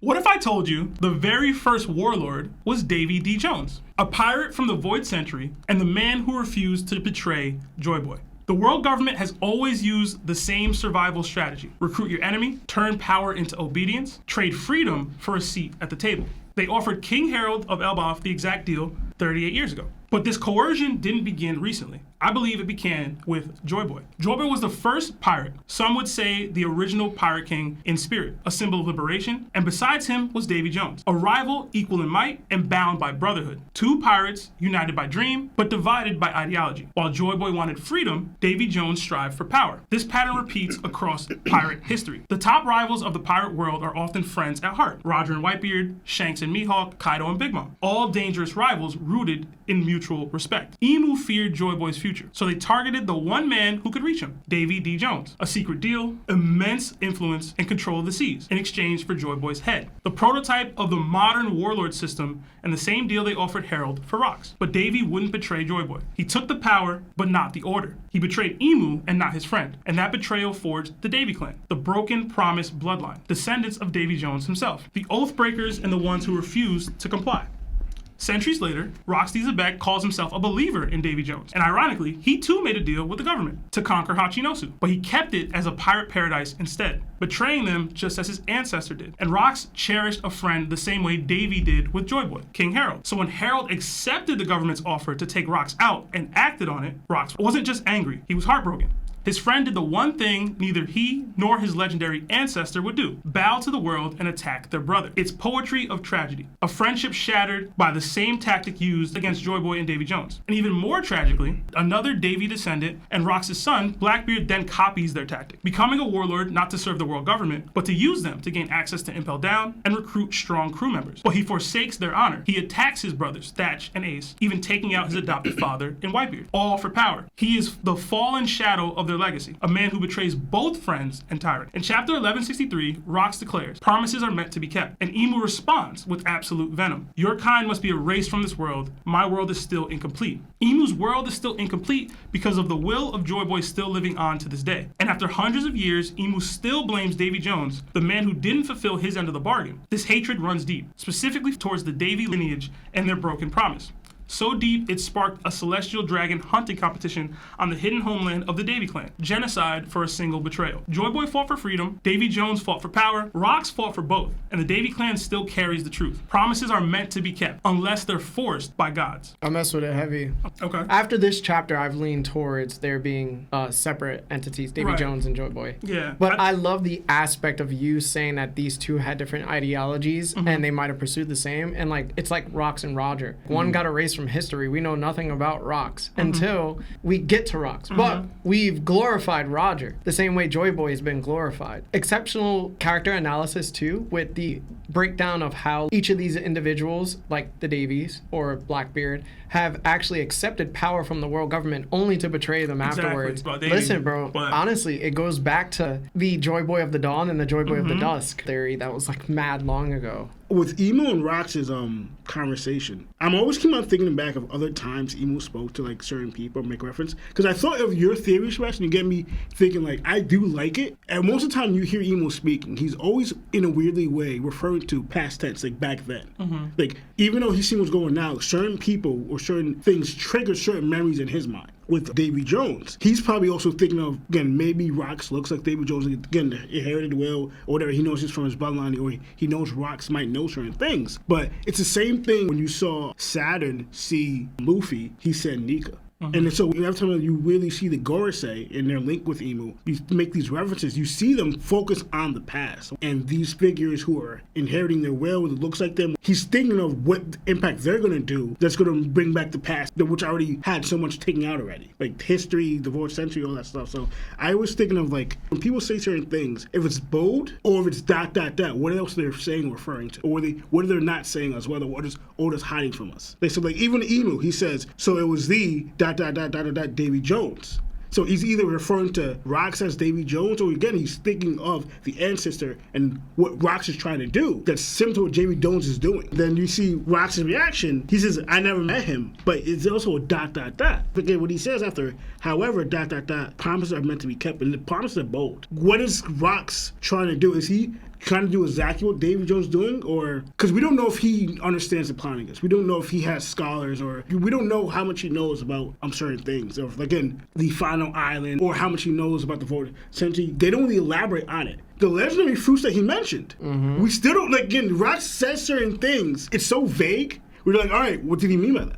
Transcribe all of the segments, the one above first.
What if I told you the very first warlord was Davy D. Jones, a pirate from the Void Century and the man who refused to betray Joy Boy? The world government has always used the same survival strategy. Recruit your enemy, turn power into obedience, trade freedom for a seat at the table. They offered King Harold of Elbaf the exact deal 38 years ago. But this coercion didn't begin recently. I believe it began with Joy Boy. Joy Boy was the first pirate. Some would say the original pirate king in spirit, a symbol of liberation. And besides him was Davy Jones, a rival equal in might and bound by brotherhood. Two pirates united by dream, but divided by ideology. While Joy Boy wanted freedom, Davy Jones strived for power. This pattern repeats across pirate history. The top rivals of the pirate world are often friends at heart. Roger and Whitebeard, Shanks and Mihawk, Kaido and Big Mom. All dangerous rivals rooted in mutual respect. Emu feared Joy Boy's future, so they targeted the one man who could reach him, Davy D. Jones. A secret deal, immense influence, and control of the seas in exchange for Joy Boy's head. The prototype of the modern warlord system, and the same deal they offered Harold for rocks. But Davy wouldn't betray Joy Boy. He took the power, but not the order. He betrayed Emu and not his friend, and that betrayal forged the Davy clan, the broken promise bloodline, descendants of Davy Jones himself, the oath breakers and the ones who refused to comply. Centuries later, Roxy Xebec calls himself a believer in Davy Jones. And ironically, he too made a deal with the government to conquer Hachinosu, but he kept it as a pirate paradise instead, betraying them just as his ancestor did. And Rox cherished a friend the same way Davy did with Joy Boy, King Harold. So when Harold accepted the government's offer to take Rox out and acted on it, Rox wasn't just angry, he was heartbroken. His friend did the one thing neither he nor his legendary ancestor would do: bow to the world and attack their brother. It's poetry of tragedy. A friendship shattered by the same tactic used against Joy Boy and Davy Jones. And even more tragically, another Davy descendant and Rox's son, Blackbeard, then copies their tactic, becoming a warlord not to serve the world government, but to use them to gain access to Impel Down and recruit strong crew members. But he forsakes their honor. He attacks his brothers, Thatch and Ace, even taking out his adopted father in Whitebeard, all for power. He is the fallen shadow of their legacy, a man who betrays both friends and tyrant. In chapter 1163, Rox declares, promises are meant to be kept, and Emu responds with absolute venom. Your kind must be erased from this world. My world is still incomplete. Emu's world is still incomplete because of the will of Joy Boy still living on to this day. And after hundreds of years, Emu still blames Davy Jones, the man who didn't fulfill his end of the bargain. This hatred runs deep, specifically towards the Davy lineage and their broken promise. So deep, it sparked a celestial dragon hunting competition on the hidden homeland of the Davy clan. Genocide for a single betrayal. Joy Boy fought for freedom, Davy Jones fought for power, Rox fought for both, and the Davy clan still carries the truth. Promises are meant to be kept, unless they're forced by gods. I mess with it heavy. Okay. After this chapter, I've leaned towards there being separate entities, Davy Jones and Joy Boy. Yeah. But I love the aspect of you saying that these two had different ideologies, and they might have pursued the same, and like it's like Rox and Roger. One got erased from history. We know nothing about Rox until we get to Rox. But we've glorified Roger the same way Joy Boy has been glorified. Exceptional character analysis too, with the breakdown of how each of these individuals, like the Davies or Blackbeard, have actually accepted power from the world government only to betray them afterwards. Listen, bro, honestly, it goes back to the Joy Boy of the Dawn and the Joy Boy of the Dusk theory that was like mad long ago. With Emu and Rox's conversation, I'm always keep on thinking back of other times Emu spoke to like certain people, make reference, because I thought of your theory, Sebastian, you get me thinking like I do like it. And most of the time you hear Emu speaking, he's always in a weirdly way referring to past tense, like back then. Like even though he seems what's going now, certain people or certain things trigger certain memories in his mind. With Davy Jones, he's probably also thinking of, again, maybe Rox looks like Davy Jones, again, inherited will, or whatever. He knows he's from his bloodline, or he knows Rox might know certain things. But it's the same thing when you saw Saturn see Luffy, he said Nika. And so every time you really see the Gorosei in their link with Emu, you make these references, you see them focus on the past. And these figures who are inheriting their will, it looks like them, he's thinking of what impact they're going to do that's going to bring back the past, which already had so much taken out already. Like history, the Void Century, all that stuff. So I was thinking of like, when people say certain things, if it's bold or if it's ... what else they're saying or referring to? Or what are they not saying as well, or just hiding from us? They said like, even Emu, he says, so it was the ... Davy Jones. So he's either referring to Rox as Davy Jones, or again, he's thinking of the ancestor and what Rox is trying to do that's similar to what Davy Jones is doing. Then you see Rox's reaction. He says, I never met him, but it's also a ... Forget what he says after, however, ... Promises are meant to be kept, and the promises are bold. What is Rox trying to do? Is he kind of do exactly what Davy Jones doing, or because we don't know if he understands the Pontigus. We don't know if he has scholars, or we don't know how much he knows about certain things, or again the final island, or how much he knows about the vote. Essentially, they don't really elaborate on it. The legendary fruits that he mentioned, we still don't like. Again, Rox says certain things. It's so vague. We're like, all right, what did he mean by that?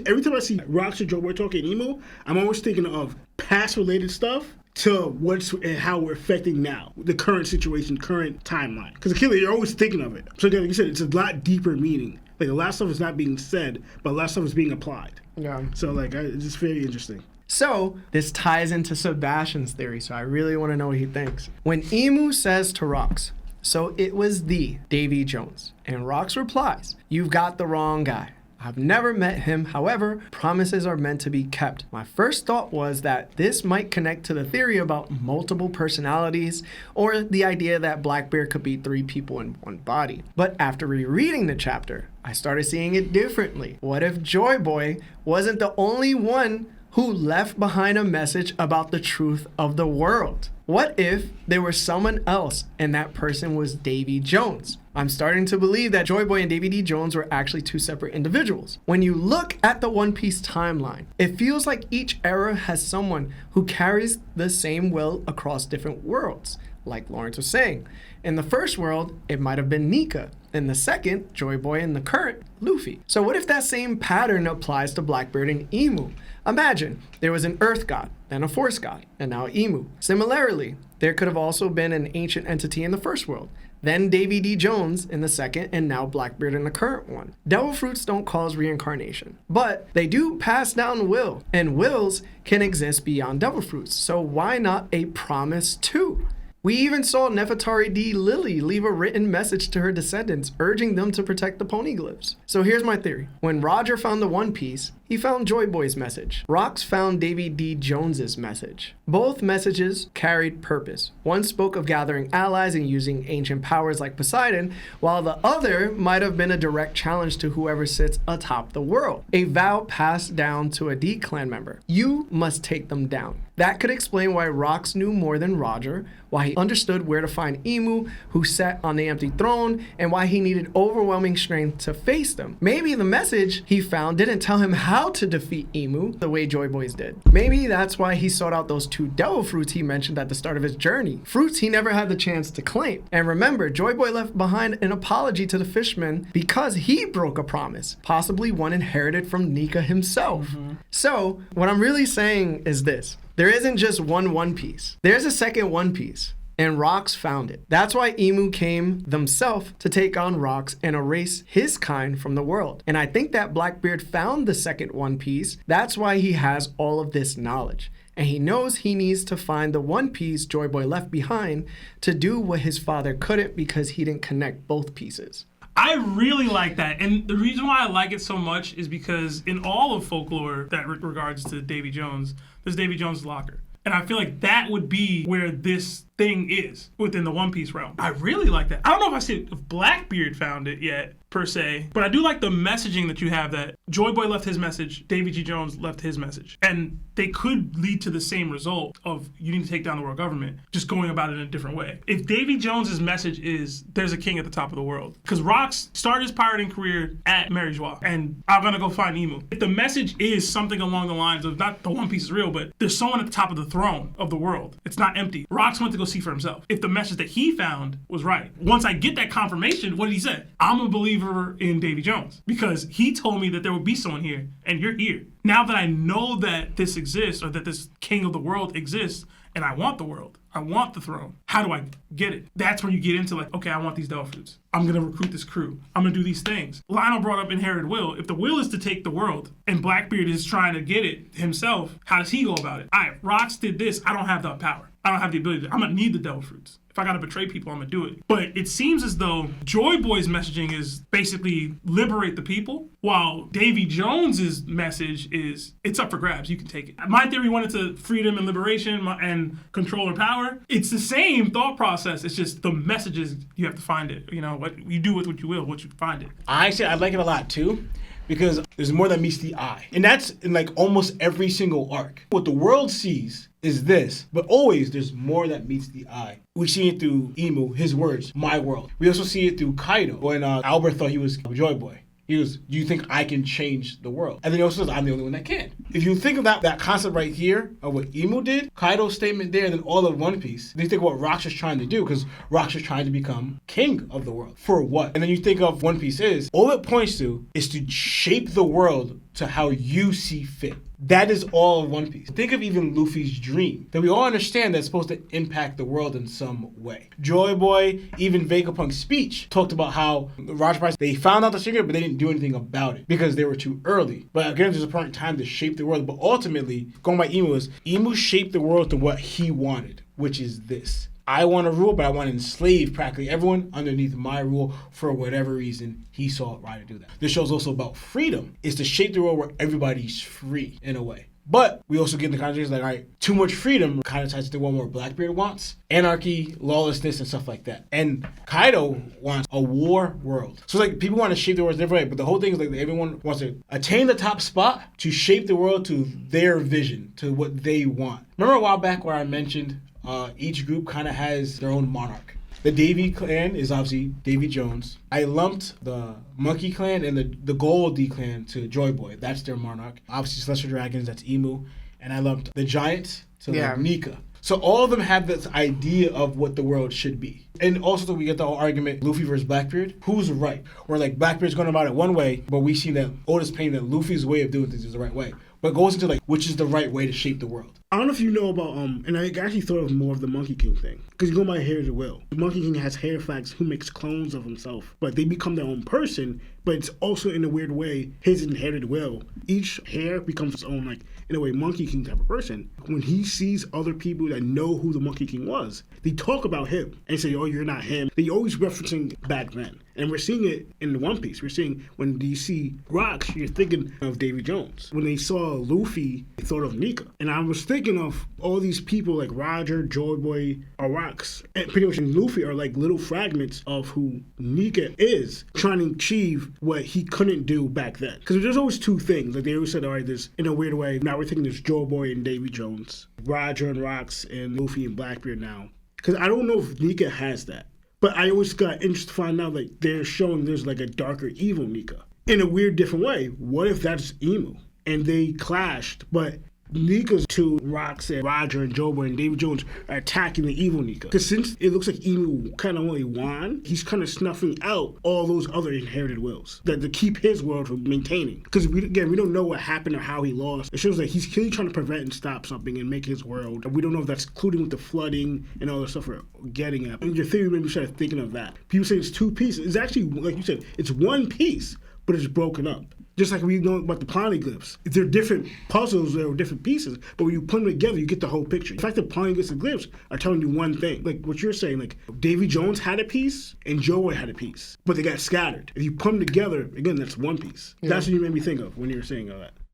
Every time I see Rox or Joe Boy talking emo, I'm always thinking of past related stuff to what's and how we're affecting now, the current situation, current timeline. Because clearly you're always thinking of it. So again, like you said, it's a lot deeper meaning. Like a lot of stuff is not being said, but a lot of stuff is being applied. Yeah. So like, it's just very interesting. So, this ties into Sebastian's theory, so I really want to know what he thinks. When Emu says to Rox, "So it was thee, Davy Jones," and Rox replies, "You've got the wrong guy. I've never met him. However, promises are meant to be kept." My first thought was that this might connect to the theory about multiple personalities, or the idea that Blackbeard could be 3 people in one body. But after rereading the chapter, I started seeing it differently. What if Joy Boy wasn't the only one who left behind a message about the truth of the world? What if there was someone else and that person was Davy Jones? I'm starting to believe that Joy Boy and Davy D Jones were actually 2 separate individuals. When you look at the One Piece timeline, it feels like each era has someone who carries the same will across different worlds, like Lawrence was saying. In the first world, it might have been Nika. In the second, Joy Boy. In the current, Luffy. So what if that same pattern applies to Blackbeard and Emu? Imagine there was an Earth god, then a Force god, and now Emu. Similarly, there could have also been an ancient entity in the first world, then Davy D. Jones in the second, and now Blackbeard in the current one. Devil fruits don't cause reincarnation, but they do pass down will, and wills can exist beyond devil fruits, so why not a promise too? We even saw Nefertari D. Lily leave a written message to her descendants urging them to protect the poneglyphs. So here's my theory. When Roger found the One Piece, he found Joy Boy's message. Rox found Davy D. Jones's message. Both messages carried purpose. One spoke of gathering allies and using ancient powers like Poseidon, while the other might have been a direct challenge to whoever sits atop the world. A vow passed down to a D clan member. You must take them down. That could explain why Rox knew more than Roger, why he understood where to find Emu, who sat on the empty throne, and why he needed overwhelming strength to face them. Maybe the message he found didn't tell him how to defeat Emu the way Joy Boys did. Maybe that's why he sought out those 2 devil fruits he mentioned at the start of his journey. Fruits he never had the chance to claim. And remember, Joy Boy left behind an apology to the fishmen because he broke a promise, possibly one inherited from Nika himself. So, what I'm really saying is this. There isn't just One Piece. There's a second One Piece, and Rox found it. That's why Emu came themselves to take on Rox and erase his kind from the world. And I think that Blackbeard found the second One Piece. That's why he has all of this knowledge. And he knows he needs to find the One Piece Joy Boy left behind to do what his father couldn't because he didn't connect both pieces. I really like that. And the reason why I like it so much is because in all of folklore that regards to Davy Jones, there's Davy Jones' locker. And I feel like that would be where this thing is within the One Piece realm. I really like that. I don't know if I see if Blackbeard found it yet, per se, but I do like the messaging that you have that Joy Boy left his message, Davy G. Jones left his message. And they could lead to the same result of you need to take down the world government, just going about it in a different way. If Davy Jones's message is there's a king at the top of the world, because Rox started his pirating career at Mary Joie, and I'm gonna go find Emu. If the message is something along the lines of not the One Piece is real, but there's someone at the top of the throne of the world, it's not empty. Rox went to go see for himself. If the message that he found was right, once I get that confirmation, what did he say? I'm a believer in Davy Jones because he told me that there would be someone here, and you're here. Now that I know that this exists, or that this king of the world exists, and I want the world, I want the throne, how do I get it? That's where you get into like, okay, I want these devil fruits. I'm gonna recruit this crew. I'm gonna do these things. Lionel brought up inherited will. If the will is to take the world, and Blackbeard is trying to get it himself, how does he go about it? All right, Rox did this, I don't have that power. I don't have the ability I'm gonna need the devil fruits. If I gotta betray people, I'm gonna do it. But it seems as though Joy Boy's messaging is basically liberate the people, while Davy Jones's message is it's up for grabs, you can take it. My theory went into freedom and liberation and control or power. It's the same thought process, it's just the messages, you have to find it. You know, what you do with what you will, what you find it. I like it a lot too, because there's more than meets the eye. And that's in like almost every single arc. What the world sees is this, but always there's more that meets the eye. We see it through Emu, his words, my world. We also see it through Kaido, when Albert thought he was Joy Boy. He goes, do you think I can change the world? And then he also says, I'm the only one that can. If you think of that concept right here of what Emu did, Kaido's statement there, and then all of One Piece, then you think of what Rock's is trying to do, because Rock's is trying to become king of the world. For what? And then you think of One Piece is, all it points to is to shape the world to how you see fit. That is all of One Piece. Think of even Luffy's dream, that we all understand that's supposed to impact the world in some way. Joy Boy, even Vegapunk's speech, talked about how Roger Price, they found out the secret, but they didn't do anything about it because they were too early. But again, there's a point in time to shape the world. But ultimately, going by Emu shaped the world to what he wanted, which is this. I want to rule, but I want to enslave practically everyone underneath my rule for whatever reason he saw it right to do that. This show's also about freedom. It's to shape the world where everybody's free in a way. But we also get in the conversation like, all right, too much freedom kind of ties to the one where Blackbeard wants. Anarchy, lawlessness, and stuff like that. And Kaido wants a war world. So like people want to shape the world different way, but the whole thing is like everyone wants to attain the top spot to shape the world to their vision, to what they want. Remember a while back where I mentioned each group kind of has their own monarch. The Davy clan is obviously Davy Jones. I lumped the Monkey clan and the Gol D clan to Joy Boy. That's their monarch. Obviously Celestial Dragons, that's Emu. And I lumped the Giants to like Nika. So all of them have this idea of what the world should be. And also we get the whole argument, Luffy versus Blackbeard, who's right? Or like Blackbeard's going about it one way, but we see that Oda's painting that Luffy's way of doing things is the right way. But it goes into like, which is the right way to shape the world. I don't know if you know about, and I actually thought of more of the Monkey King thing. Because you go by Hair to Will. The Monkey King has Hairfax who makes clones of himself. But they become their own person, but it's also in a weird way his inherited will. Each hair becomes its own, like, in a way, Monkey King type of person. When he sees other people that know who the Monkey King was, they talk about him and say, oh, you're not him. They always referencing back then. And we're seeing it in One Piece. We're seeing when you see Rocks, you're thinking of Davy Jones. When they saw Luffy, they thought of Nika. And I was thinking of all these people like Roger, Joy Boy, or Rocks. And pretty much Luffy are like little fragments of who Nika is, trying to achieve what he couldn't do back then. Because there's always two things. Like they always said, all right, there's, in a weird way, now we're thinking there's Joy Boy and Davy Jones, Roger and Rocks, and Luffy and Blackbeard now. Because I don't know if Nika has that. But I always got interested to find out, like, they're showing there's, like, a darker, evil Nika. In a weird, different way. What if that's Emu? And they clashed, but Nika's two, Rocks and Roger and Joe Boy and David Jones, are attacking the evil Nika. Because since it looks like Emu kind of only won, he's kind of snuffing out all those other inherited wills that to keep his world from maintaining. Because, we don't know what happened or how he lost. It shows that he's clearly trying to prevent and stop something and make his world. We don't know if that's including with the flooding and all the stuff we're getting at. And your theory made me start thinking of that. People say it's two pieces. It's actually, like you said, it's one piece, but it's broken up. Just like we know about the poneglyphs. They're different puzzles, they're different pieces, but when you put them together, you get the whole picture. In fact, the poneglyphs and glyphs are telling you one thing. Like what you're saying, like Davy Jones had a piece and Joey had a piece, but they got scattered. If you put them together, again, that's one piece. Yeah. That's what you made me think of when you were saying all that.